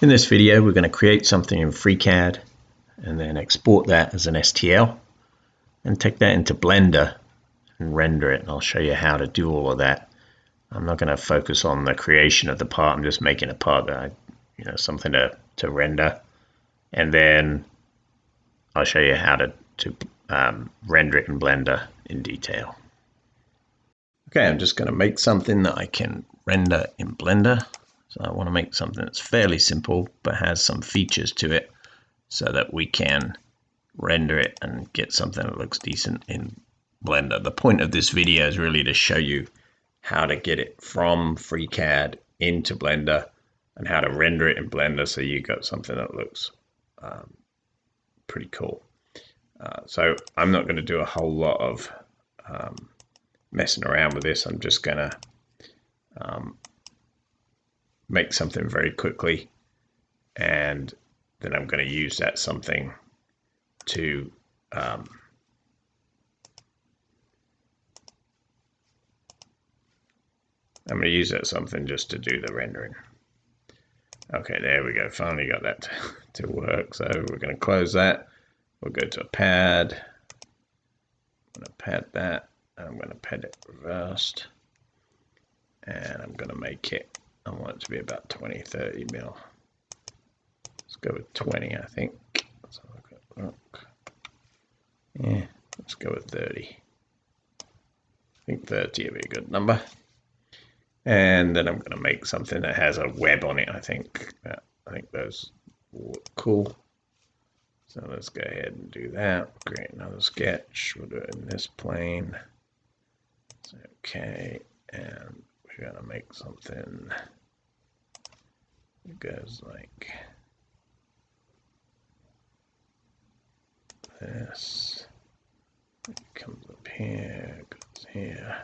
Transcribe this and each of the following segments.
In this video, we're going to create something in FreeCAD and then export that as an STL and take that into Blender and render it. And I'll show you how to do all of that. I'm not going to focus on the creation of the part. I'm just making a part that something to render, and then I'll show you how to render it in Blender in detail. Okay, I'm just going to make something that I can render in Blender. So I want to make something that's fairly simple but has some features to it so that we can render it and get something that looks decent in Blender. The point of this video is really to show you how to get it from FreeCAD into Blender and how to render it in Blender so you got something that looks pretty cool. So I'm not going to do a whole lot of messing around with this. I'm just going to make something very quickly, and then I'm going to use that something to I'm going to use that something just to do the rendering. Okay, there we go. Finally got that to work. So we're going to close that. We'll go to a pad. I'm going to pad that. I'm going to pad it reversed. And I'm going to make it, I want it to be about 20, 30 mil. Let's go with 20, I think. Let's have a quick look. Yeah, let's go with 30. I think 30 will be a good number. And then I'm going to make something that has a web on it, I think. I think those will look cool. So let's go ahead and do that. Create another sketch. We'll do it in this plane. So, okay, and we're going to make something that goes like this. It comes up here, goes here.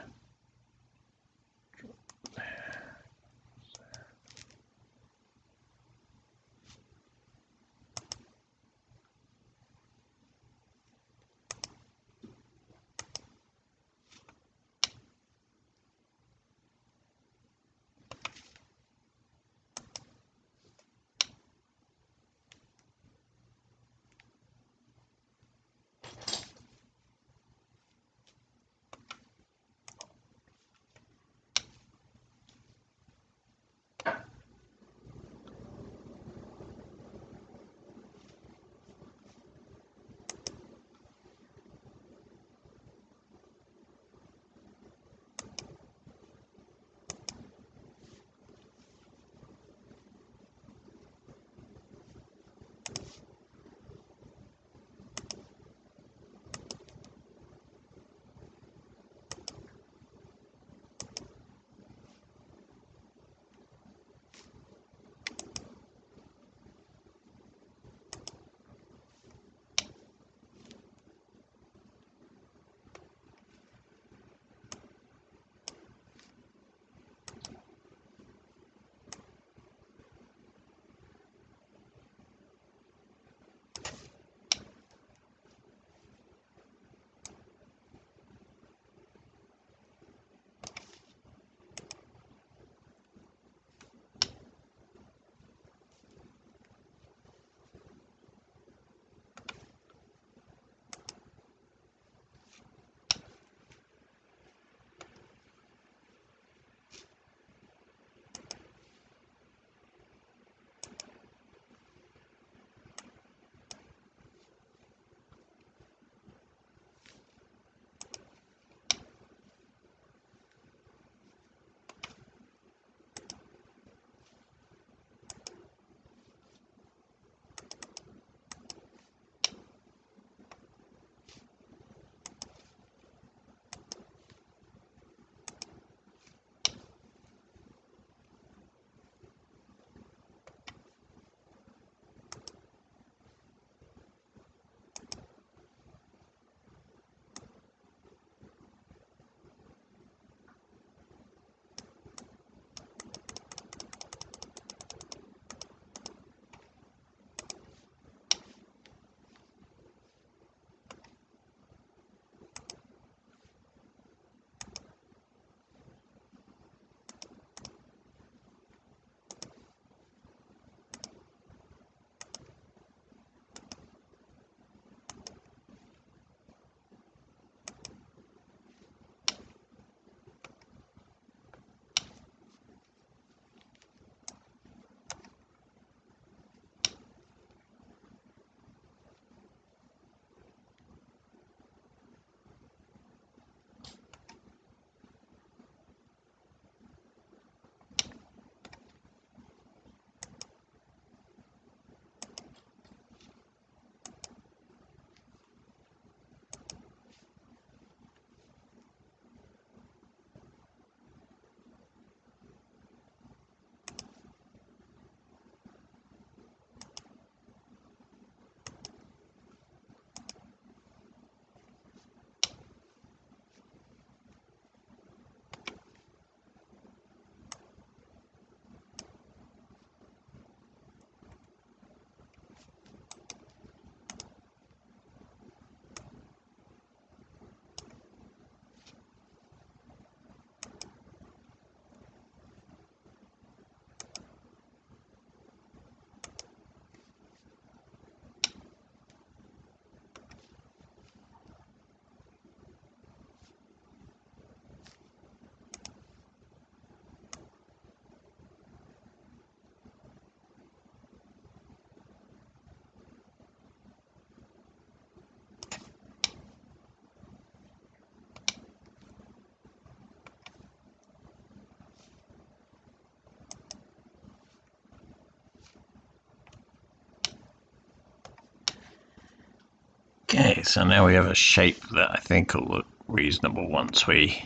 so now we have a shape that I think will look reasonable once we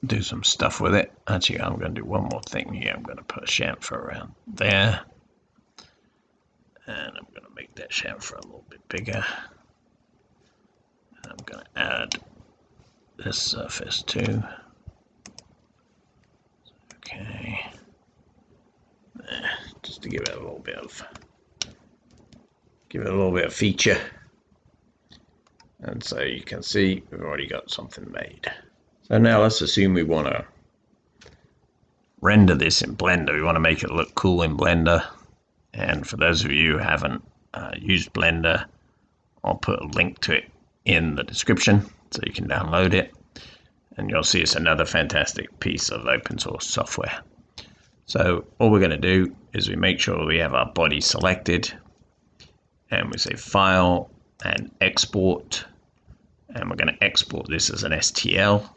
do some stuff with it. Actually, I'm going to do one more thing here. I'm going to put a chamfer around there. And I'm going to make that chamfer a little bit bigger. And I'm going to add this surface too. Okay. There, just to give it a little bit of feature. And so you can see we've already got something made. So now let's assume we want to render this in Blender. We want to make it look cool in Blender. And for those of you who haven't used Blender, I'll put a link to it in the description so you can download it. And you'll see it's another fantastic piece of open source software. So all we're going to do is we make sure we have our body selected. And we say File and Export. And we're going to export this as an STL.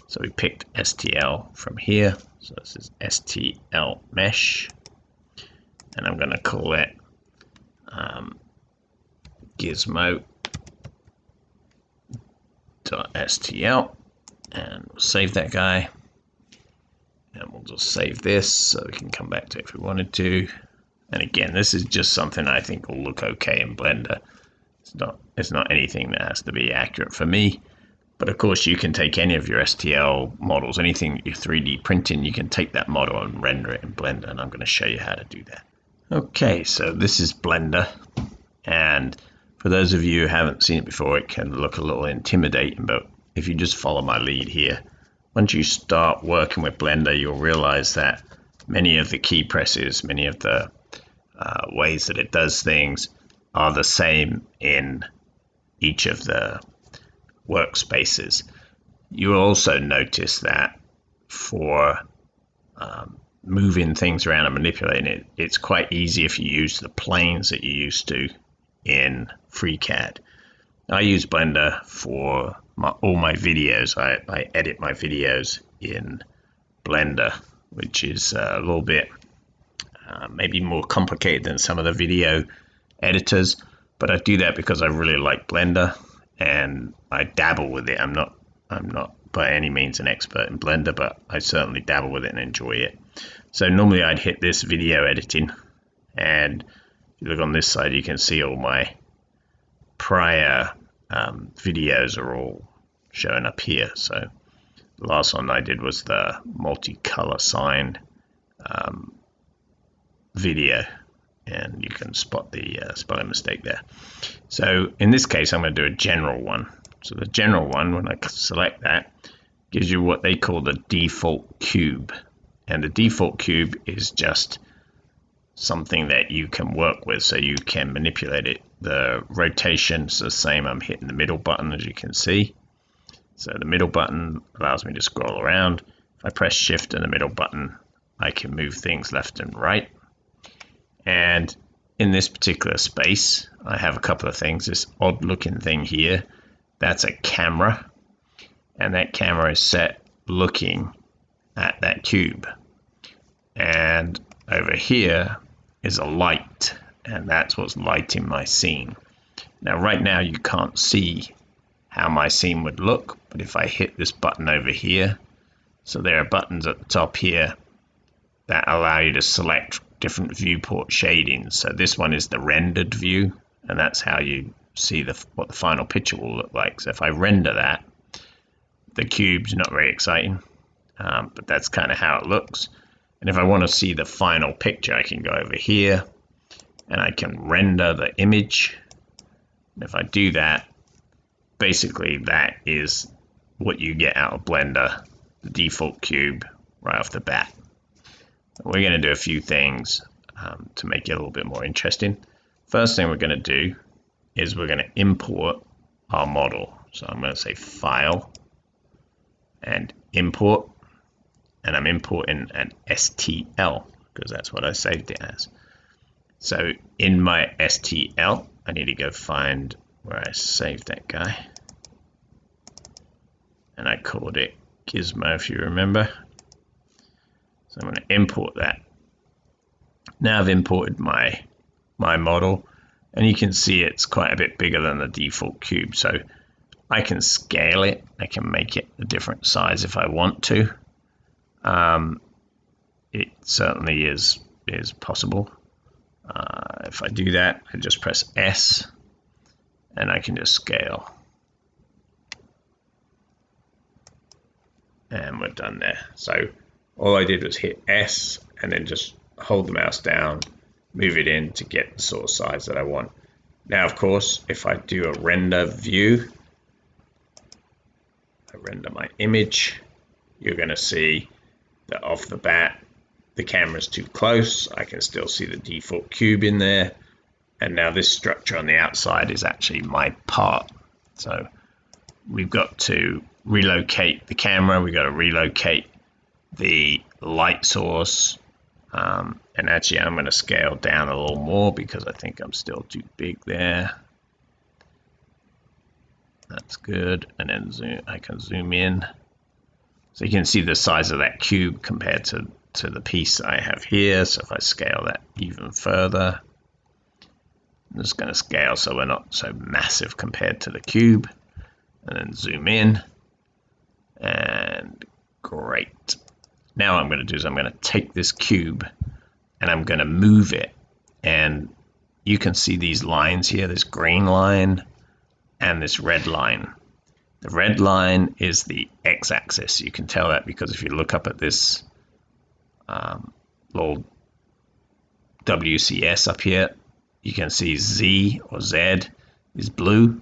So we picked STL from here. So this is STL mesh. And I'm going to call it gizmo.stl. And we'll save that guy. And we'll just save this so we can come back to it if we wanted to. And again, this is just something I think will look okay in Blender. It's not anything that has to be accurate for me. But of course, you can take any of your STL models, anything that you're 3D printing, you can take that model and render it in Blender, and I'm going to show you how to do that. Okay, so this is Blender, and for those of you who haven't seen it before, it can look a little intimidating, but if you just follow my lead here, once you start working with Blender, you'll realize that many of the key presses, many of the ways that it does things are the same in each of the workspaces. You will also notice that for moving things around and manipulating it, it's quite easy if you use the planes that you used to in FreeCAD. I use Blender for all my videos. I edit my videos in Blender, which is a little bit maybe more complicated than some of the video editors, but I do that because I really like Blender and I dabble with it. I'm not by any means an expert in Blender, but I certainly dabble with it and enjoy it. So normally I'd hit this video editing, and if you look on this side, you can see all my prior videos are all showing up here. So the last one I did was the multicolor sign video, and you can spot the spelling mistake there. So in this case, I'm going to do a general one. So the general one, when I select that, gives you what they call the default cube. And the default cube is just something that you can work with, so you can manipulate it. The rotation's the same. I'm hitting the middle button, as you can see. So the middle button allows me to scroll around. If I press shift and the middle button, I can move things left and right. And in this particular space, I have a couple of things. This odd looking thing here, that's a camera. And that camera is set looking at that cube. And over here is a light, and that's what's lighting my scene. Now right now you can't see how my scene would look, but if I hit this button over here, so there are buttons at the top here that allow you to select different viewport shadings. So this one is the rendered view, and that's how you see what the final picture will look like. So if I render that, the cube's not very exciting, but that's kind of how it looks. And if I want to see the final picture, I can go over here and I can render the image. And if I do that, basically that is what you get out of Blender, the default cube right off the bat. We're going to do a few things to make it a little bit more interesting. First thing we're going to do is we're going to import our model. So I'm going to say File and Import, and I'm importing an STL because that's what I saved it as. So in my STL, I need to go find where I saved that guy, and I called it Gizmo, if you remember. So I'm going to import that. Now I've imported my model. And you can see it's quite a bit bigger than the default cube. So I can scale it. I can make it a different size if I want to. It certainly is possible. If I do that, I just press S and I can just scale. And we're done there. So all I did was hit S and then just hold the mouse down, move it in to get the sort of size that I want. Now, of course, if I do a render view, I render my image, you're going to see that off the bat, the camera's too close. I can still see the default cube in there. And now this structure on the outside is actually my part. So we've got to relocate the camera. We've got to relocate the light source. And actually, I'm going to scale down a little more because I think I'm still too big there. That's good. And then I can zoom in. So you can see the size of that cube compared to the piece I have here. So if I scale that even further, I'm just going to scale so we're not so massive compared to the cube. And then zoom in. And great. Now what I'm going to do is I'm going to take this cube and I'm going to move it. And you can see these lines here, this green line and this red line. The red line is the x-axis. You can tell that because if you look up at this little WCS up here, you can see Z or Z is blue.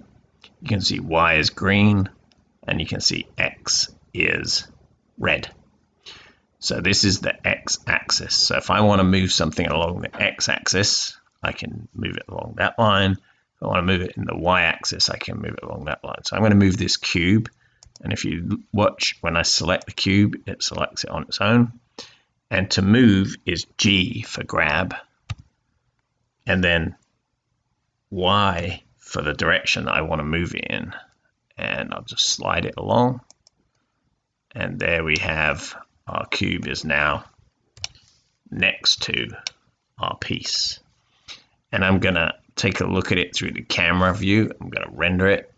You can see Y is green. And you can see X is red. So this is the x-axis. So if I want to move something along the x-axis, I can move it along that line. If I want to move it in the y-axis, I can move it along that line. So I'm going to move this cube. And if you watch, when I select the cube, it selects it on its own. And to move is G for grab. And then Y for the direction that I want to move it in. And I'll just slide it along. And there we have our cube is now next to our piece. And I'm going to take a look at it through the camera view. I'm going to render it.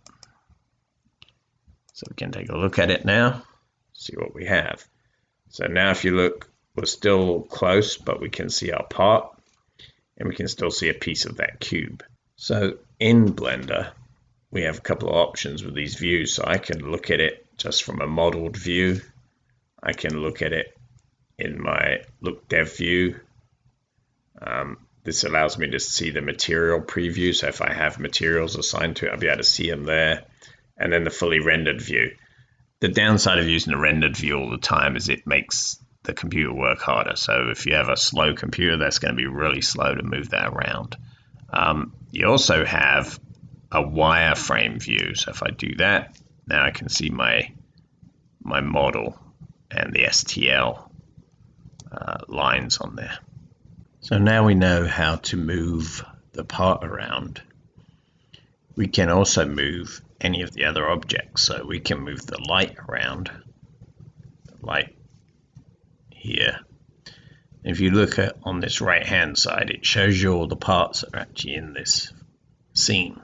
So we can take a look at it now, see what we have. So now if you look, we're still close, but we can see our part and we can still see a piece of that cube. So in Blender, we have a couple of options with these views. So I can look at it just from a modeled view. I can look at it in my look dev view. This allows me to see the material preview. So if I have materials assigned to it, I'll be able to see them there. And then the fully rendered view. The downside of using a rendered view all the time is it makes the computer work harder. So if you have a slow computer, that's going to be really slow to move that around. You also have a wireframe view. So if I do that, now I can see my model and the STL lines on there. So now we know how to move the part around. We can also move any of the other objects. So we can move the light around, the light here. If you look at on this right hand side, it shows you all the parts that are actually in this scene.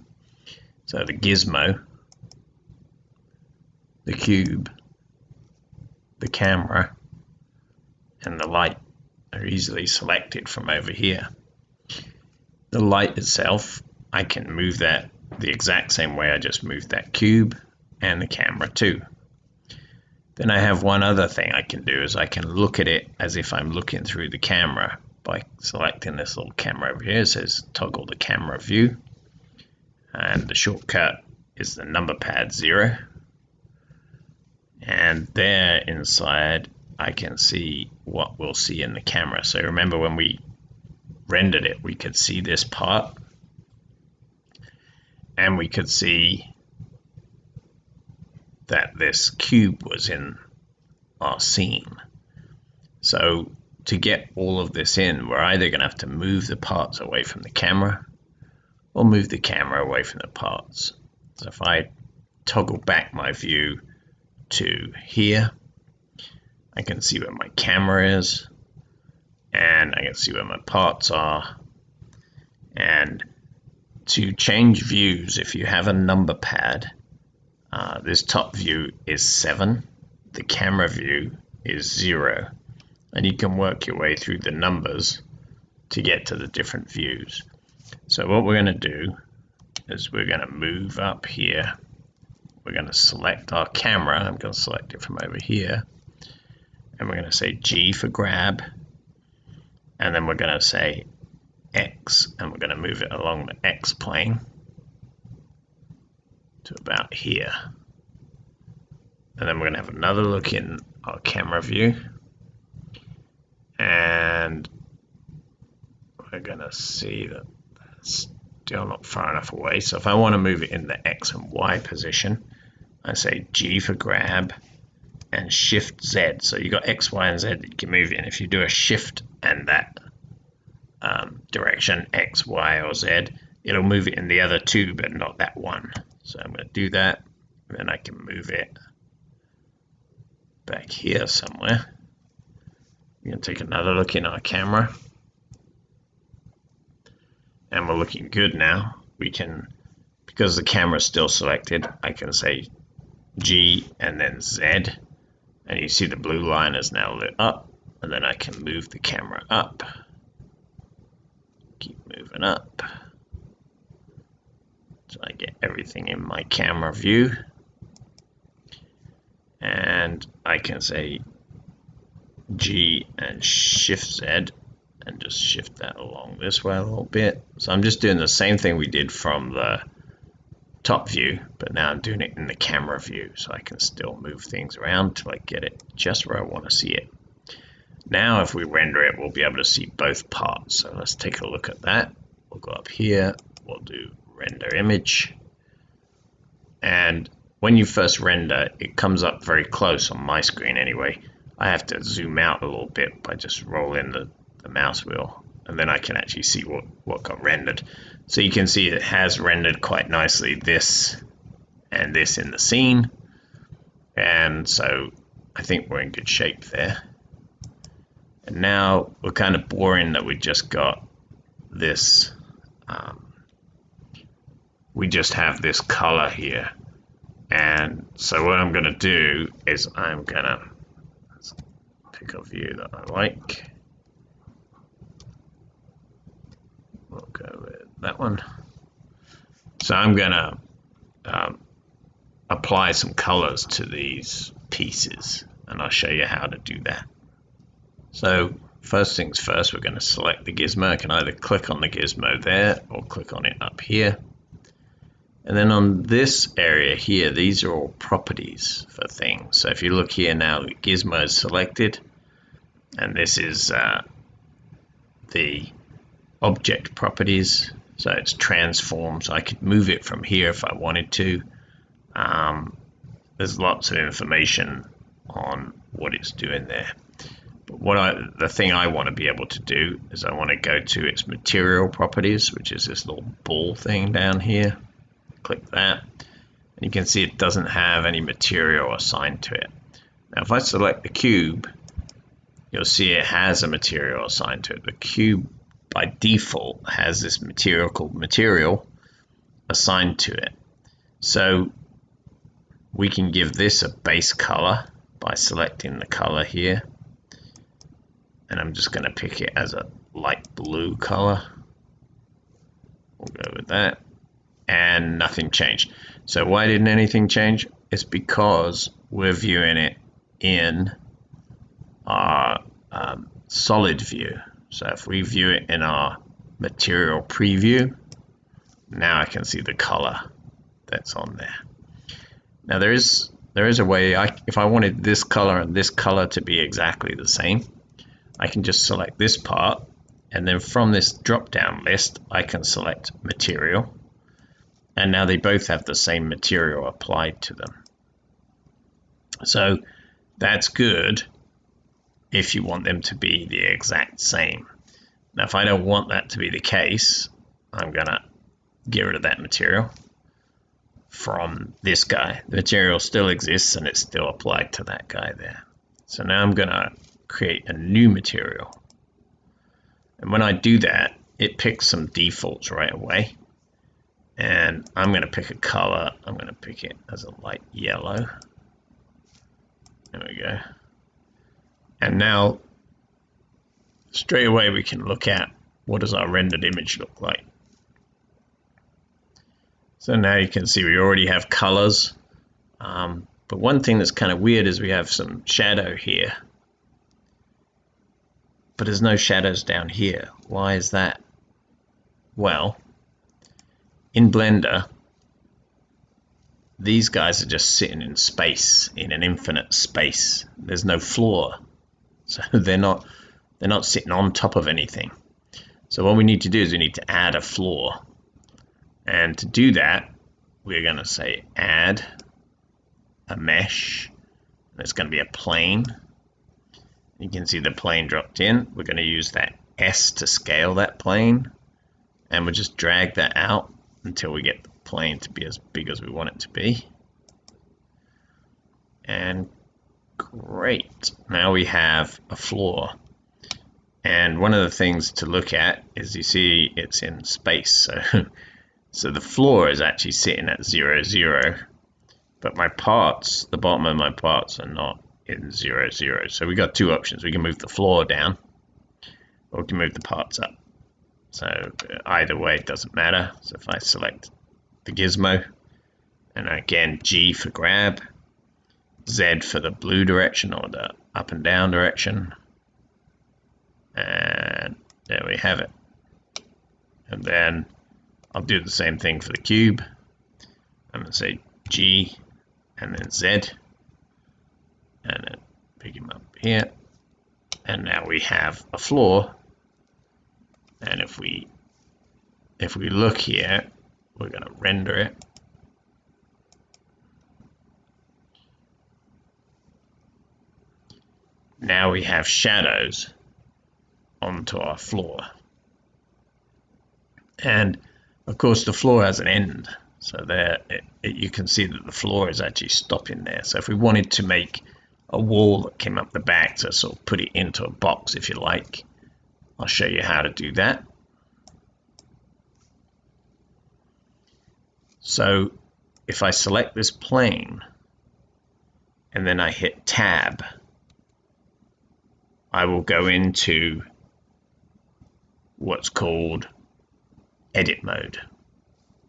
So the gizmo, the cube, the camera, and the light are easily selected from over here. The light itself, I can move that the exact same way I just moved that cube, and the camera too. Then I have one other thing I can do is I can look at it as if I'm looking through the camera by selecting this little camera over here. It says toggle the camera view, and the shortcut is the number pad 0. And there inside I can see what we'll see in the camera. So remember when we rendered it, we could see this part and we could see that this cube was in our scene. So to get all of this in, we're either going to have to move the parts away from the camera or move the camera away from the parts. So if I toggle back my view to here, I can see where my camera is and I can see where my parts are, and to change views, if you have a number pad, this top view is 7, the camera view is 0, and you can work your way through the numbers to get to the different views. So what we're going to do is we're going to move up here. We're going to select our camera. I'm going to select it from over here, and we're going to say G for grab, and then we're going to say X, and we're going to move it along the X plane to about here. And then we're going to have another look in our camera view, and we're going to see that that's still not far enough away. So if I want to move it in the X and Y position, I say G for grab and Shift Z. So you got X, Y, and Z that you can move in. If you do a Shift and that direction, X, Y, or Z, it'll move it in the other two, but not that one. So I'm going to do that, and then I can move it back here somewhere. We're going to take another look in our camera, and we're looking good now. We can, because the camera's still selected, I can say G and then Z, and you see the blue line is now lit up, and then I can move the camera up. Keep moving up so I get everything in my camera view, and I can say G and Shift Z and just shift that along this way a little bit. So I'm just doing the same thing we did from the top view, but now I'm doing it in the camera view, so I can still move things around till I get it just where I want to see it. Now if we render it, we'll be able to see both parts. So let's take a look at that. We'll go up here, we'll do render image, and when you first render, it comes up very close on my screen anyway. I have to zoom out a little bit by just rolling the mouse wheel, and then I can actually see what got rendered. So you can see it has rendered quite nicely this and this in the scene, and so I think we're in good shape there. And now we're kind of boring that we just got this, we just have this color here. And so what I'm going to do is I'm going to pick a view that I like. We'll go with that one. So I'm going to apply some colors to these pieces, and I'll show you how to do that. So first things first, we're going to select the gizmo. I can either click on the gizmo there or click on it up here. And then on this area here, these are all properties for things. So if you look here now, the gizmo is selected, and this is the object properties. So it's transform, so I could move it from here if I wanted to. There's lots of information on what it's doing there. But the thing I want to be able to do is I want to go to its material properties, which is this little ball thing down here. Click that, and you can see it doesn't have any material assigned to it. Now if I select the cube, you'll see it has a material assigned to it. The cube by default has this material called material assigned to it. So we can give this a base color by selecting the color here, and I'm just going to pick it as a light blue color. We'll go with that, and nothing changed. So why didn't anything change? It's because we're viewing it in our solid view. So if we view it in our material preview, now I can see the color that's on there. Now there is a way, if I wanted this color and this color to be exactly the same, I can just select this part, and then from this drop down list I can select material, and now they both have the same material applied to them. So that's good if you want them to be the exact same. Now if I don't want that to be the case, I'm gonna get rid of that material from this guy. The material still exists and it's still applied to that guy there. So now I'm gonna create a new material, and when I do that, it picks some defaults right away. And I'm going to pick a color. I'm going to pick it as a light yellow. There we go. And now straight away we can look at what does our rendered image look like. So now you can see we already have colors. But one thing that's kind of weird is we have some shadow here. But there's no shadows down here. Why is that? Well, in Blender, these guys are just sitting in space, in an infinite space. There's no floor. So they're not sitting on top of anything. So what we need to do is we need to add a floor. And to do that, we're going to say add a mesh. It's going to be a plane. You can see the plane dropped in. We're going to use that S to scale that plane. And we'll just drag that out until we get the plane to be as big as we want it to be. And great. Now we have a floor. And one of the things to look at is you see it's in space. So the floor is actually sitting at 0, 0. But my parts, the bottom of my parts are not in 0, 0. So we got two options. We can move the floor down or we can move the parts up. So either way, it doesn't matter. So if I select the gizmo, and again, G for grab, Z for the blue direction or the up and down direction. And there we have it. And then I'll do the same thing for the cube. I'm going to say G and then Z. And then pick him up here. And now we have a floor. And if we look here, we're going to render it. Now we have shadows onto our floor. And of course the floor has an end. So there you can see that the floor is actually stopping there. So if we wanted to make a wall that came up the back to sort of put it into a box, if you like, I'll show you how to do that. So if I select this plane and then I hit tab, I will go into what's called edit mode.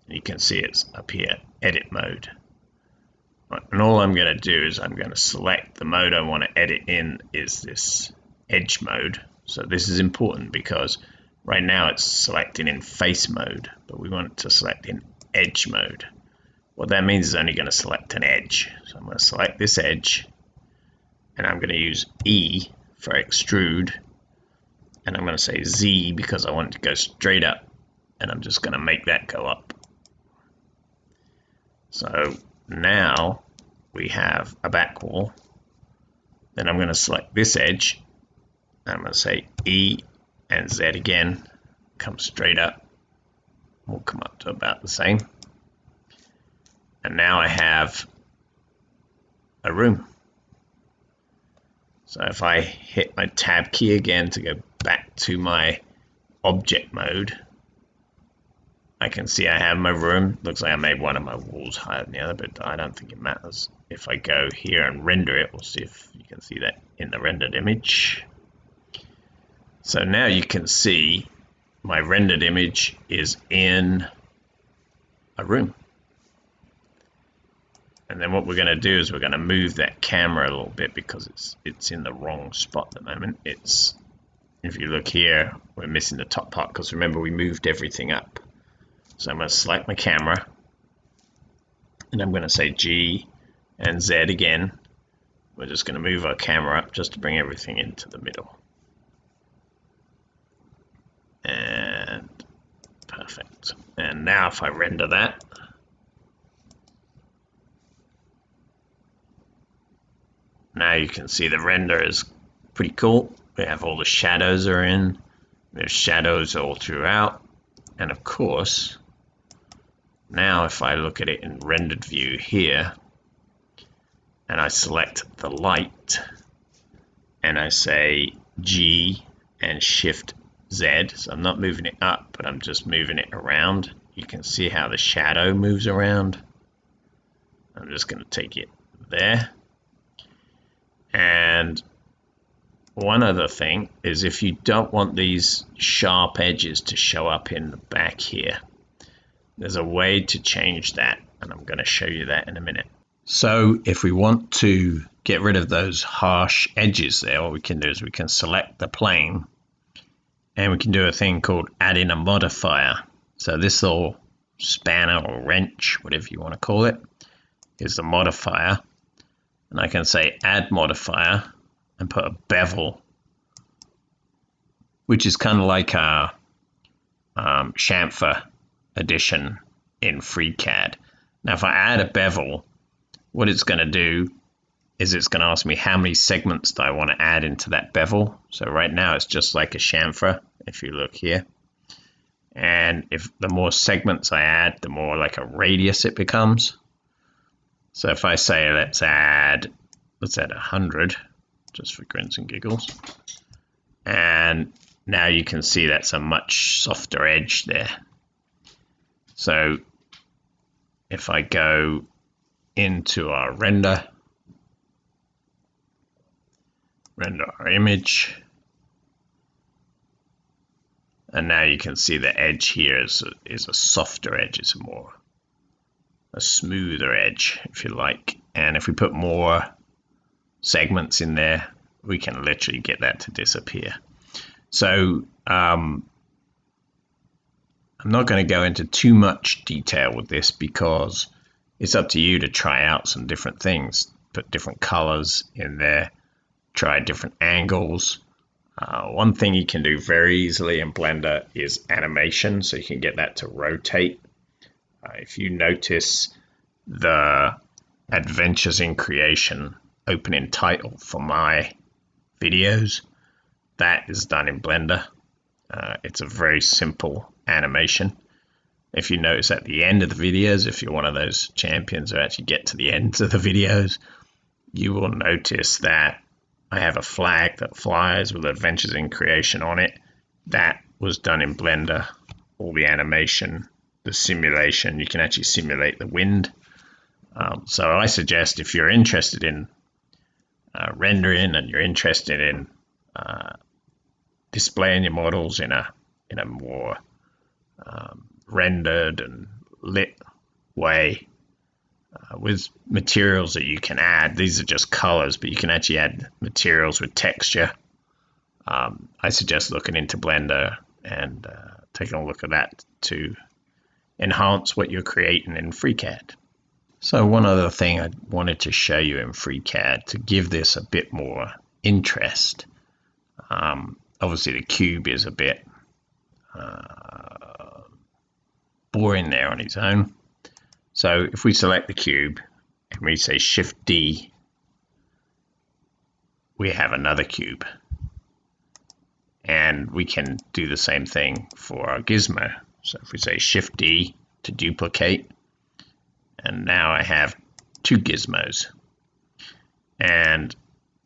You can see it's up here, edit mode. And all I'm going to do is I'm going to select the mode I want to edit in is this edge mode. So this is important because right now it's selecting in face mode, but we want it to select in edge mode. What that means is only going to select an edge. So I'm going to select this edge and I'm going to use E for extrude, and I'm going to say Z because I want it to go straight up, and I'm just going to make that go up. So now we have a back wall. Then I'm going to select this edge. I'm going to say E and Z again, come straight up. We'll come up to about the same. And now I have a room. So if I hit my tab key again to go back to my object mode, I can see I have my room. Looks like I made one of my walls higher than the other, but I don't think it matters. If I go here and render it, we'll see if you can see that in the rendered image. So now you can see my rendered image is in a room. And then what we're going to do is we're going to move that camera a little bit because it's in the wrong spot at the moment. If you look here, we're missing the top part because remember we moved everything up. So I'm going to select my camera and I'm going to say G and Z again. We're just going to move our camera up just to bring everything into the middle. And perfect. And now if I render that, now you can see the render is pretty cool. We have all the shadows are in. There's shadows all throughout. And of course, now if I look at it in rendered view here, and I select the light, and I say G and Shift Z, so I'm not moving it up, but I'm just moving it around. you can see how the shadow moves around. I'm just going to take it there. And one other thing is, if you don't want these sharp edges to show up in the back here, there's a way to change that, and I'm going to show you that in a minute. So if we want to get rid of those harsh edges there, what we can do is we can select the plane, and we can do a thing called add in a modifier. So this little spanner or wrench, whatever you want to call it, is the modifier. And I can say add modifier and put a bevel, which is kind of like a chamfer addition in FreeCAD. Now if I add a bevel, what it's going to do is it's going to ask me how many segments do I want to add into that bevel. So right now it's just like a chamfer, if you look here. And if the more segments I add, the more like a radius it becomes. So if I say let's add 100, just for grins and giggles. And now you can see that's a much softer edge there. So if I go into our render our image, and now you can see the edge here is a softer edge, it's a smoother edge, if you like. And if we put more segments in there, we can literally get that to disappear. So I'm not going to go into too much detail with this, because it's up to you to try out some different things, put different colors in there, try different angles. One thing you can do very easily in Blender is animation, so you can get that to rotate. If you notice the Adventures in Creation opening title for my videos, that is done in Blender. It's a very simple animation. If you notice at the end of the videos, if you're one of those champions who actually get to the end of the videos, you will notice that I have a flag that flies with Adventures in Creation on it. That was done in Blender. All the animation, the simulation, you can actually simulate the wind. So I suggest, if you're interested in rendering and you're interested in displaying your models in a more rendered and lit way, with materials that you can add. These are just colors, but you can actually add materials with texture. I suggest looking into Blender and taking a look at that to enhance what you're creating in FreeCAD. So one other thing I wanted to show you in FreeCAD to give this a bit more interest. Obviously the cube is a bit boring there on its own. So if we select the cube and we say Shift D, we have another cube. And we can do the same thing for our gizmo. So if we say Shift D to duplicate, and now I have two gizmos. And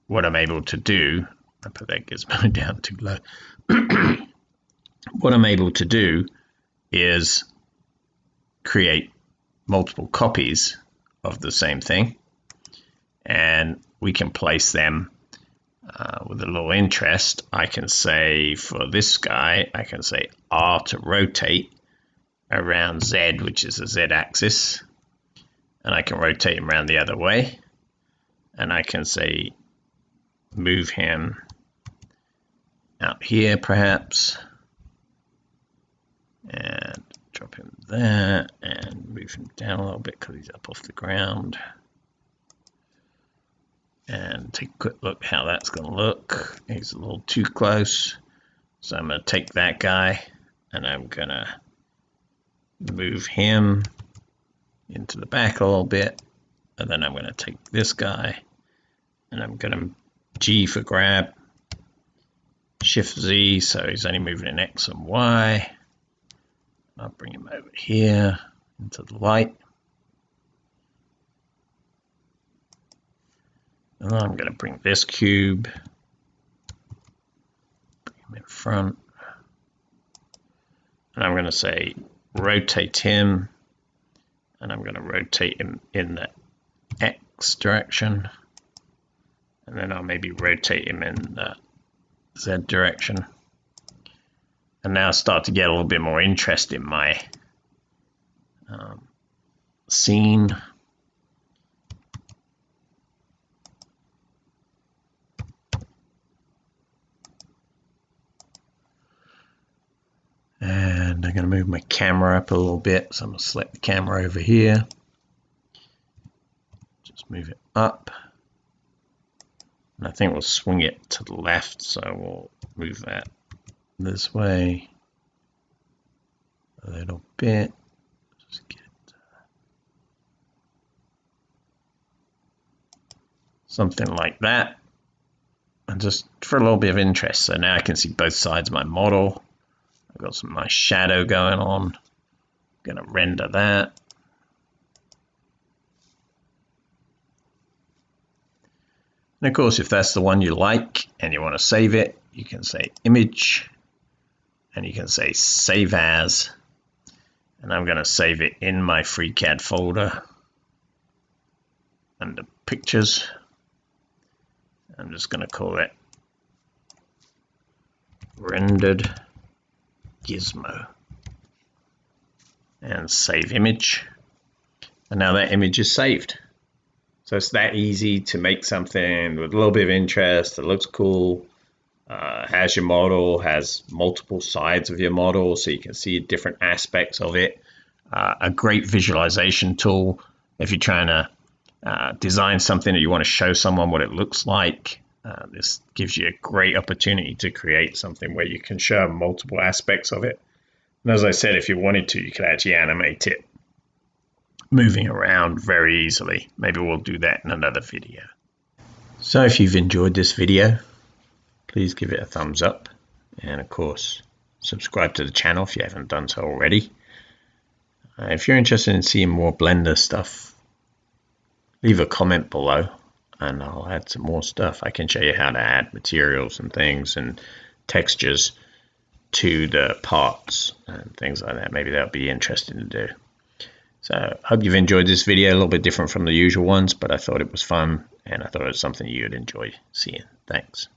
what I'm able to do, I put that gizmo down too low. What I'm able to do is create multiple copies of the same thing, and we can place them with a little interest. I can say for this guy, I can say R to rotate around Z, which is the Z axis, and I can rotate him around the other way, and I can say move him out here perhaps, and drop him there, and move him down a little bit because he's up off the ground. And take a quick look how that's going to look. He's a little too close, so I'm going to take that guy and I'm going to move him into the back a little bit, and then I'm going to take this guy and I'm going to G for grab, Shift Z, so he's only moving in X and Y. I'll bring him over here into the light. And then I'm going to bring this cube, bring him in front. And I'm going to say rotate him, and I'm going to rotate him in the X direction, and then I'll maybe rotate him in the Z direction. And now I start to get a little bit more interest in my scene. And I'm going to move my camera up a little bit, so I'm going to select the camera over here, just move it up, and I think we'll swing it to the left, so we'll move that this way a little bit. Just get something like that, and just for a little bit of interest. So now I can see both sides of my model. I've got some nice shadow going on. I'm going to render that. And of course, if that's the one you like and you want to save it, you can say image, and you can say save as, and I'm going to save it in my FreeCAD folder under pictures. I'm just going to call it rendered gizmo and save image, and now that image is saved. So it's that easy to make something with a little bit of interest that looks cool, has your model, has multiple sides of your model so you can see different aspects of it. A great visualization tool if you're trying to design something that you want to show someone what it looks like. This gives you a great opportunity to create something where you can show multiple aspects of it. And as I said, if you wanted to, you could actually animate it moving around very easily. Maybe we'll do that in another video. So if you've enjoyed this video, please give it a thumbs up, and of course subscribe to the channel if you haven't done so already. If you're interested in seeing more Blender stuff, leave a comment below and I'll add some more stuff. I can show you how to add materials and things and textures to the parts and things like that. Maybe that'll be interesting to do. So I hope you've enjoyed this video, a little bit different from the usual ones, but I thought it was fun and I thought it was something you'd enjoy seeing. Thanks.